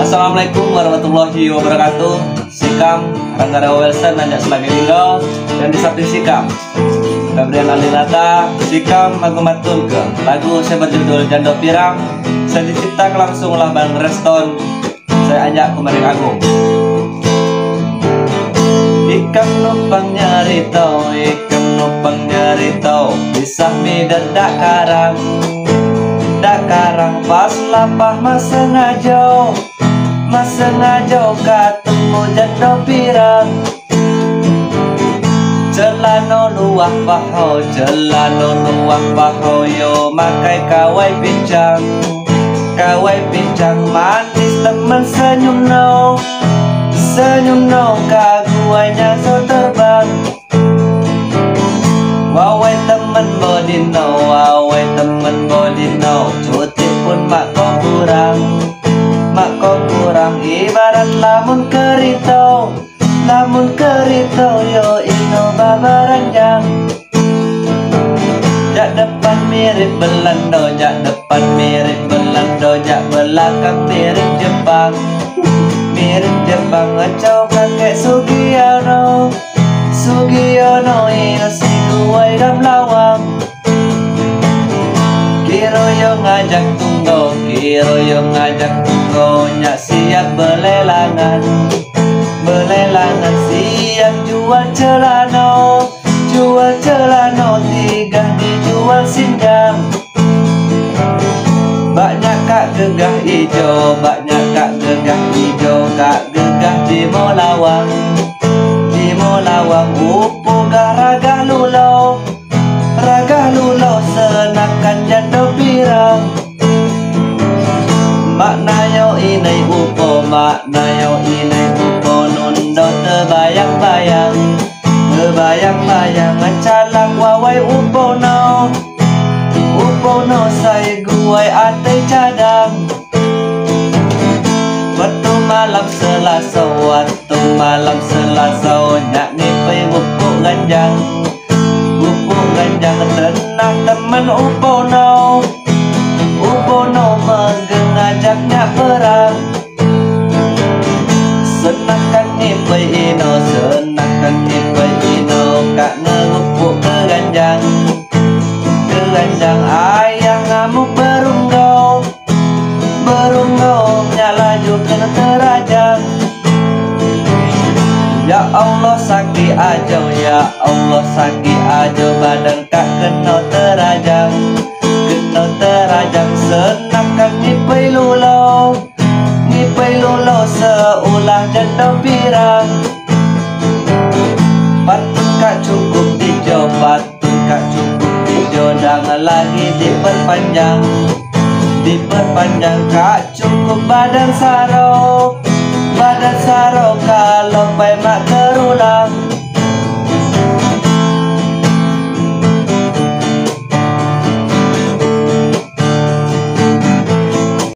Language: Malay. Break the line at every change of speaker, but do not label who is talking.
Assalamualaikum warahmatullahi wabarakatuh. Sikam Ranggara Wilson Nanjak Selagi Tinggal dan di samping Sikam Gabriel Alinata. Sikam Magumatul ke lagu saya berjudul Jando Pirang. Saya diciptakan langsung oleh Bang Reston. Saya ajak kemarin Agung. Ikam numpang nyari tau, ikam numpang nyari tau, bisa mi dak karang. Dak karang pas lapah masa ngajau, masa ngajau ketemu jando pirang. Celano luah paho, celano luah paho, yo makai kawai pincang. Kawai pincang manis temen senyum no, senyum no kaguanya so terbang. Wawai temen bodino, wawai temen bodino, cuti pun mak kau kurang, mak kau kurang. Ibarat lamun kerito, lamun kerito yo ino babaranjang. Jak depan mirip Belanda, jak depan mirip Belanda, jak belakang mirip Jepang, mirip Jepang. Ngacau kakek Sugiono, Sugiono ino si kuai dam lawang. Kiro yo ngajak tunggo, kiro yo ngajak tunggo, nyak siap belelangan, belelangan siap jual celano, jual celano, tiga dijual sinjang. Banyak kak gegah ijo, banyak kak gegah ijo, kak gegah jimo lawang, jimo lawang. Upu garaga lulo, raga lulo senakan jando pirang. Maknayo inai upo, maknayo inai upo, nundo tebayang-bayang, tebayang-bayang. Ngecalak wawai upo no, upo no say guai ate cadang. Waktu malam Selasa, waktu malam Selasa, nyak ngipai upo ganjang, upo ganjang. Tenang temen upo no, upo no mengajaknya perang. Senangkan ngipai ino, senangkan ngipai ino, kak ngupuk ke ganjang, ke ganjang. Ayah ngamuk berunggau, berunggau, nyak laju kena terajang. Ya Allah sakit aja, ya Allah sakit aja, badan kak kena terajang, kena terajang. Senangkan ngipai lulo, ngipai lulo seulah jando pirang. Patut kak cukup dijo, patut kak cukup dijo, jangan lagi diperpanjang, diperpanjang. Kak cukup badan saro, badan saro, kalau pai mak terulang.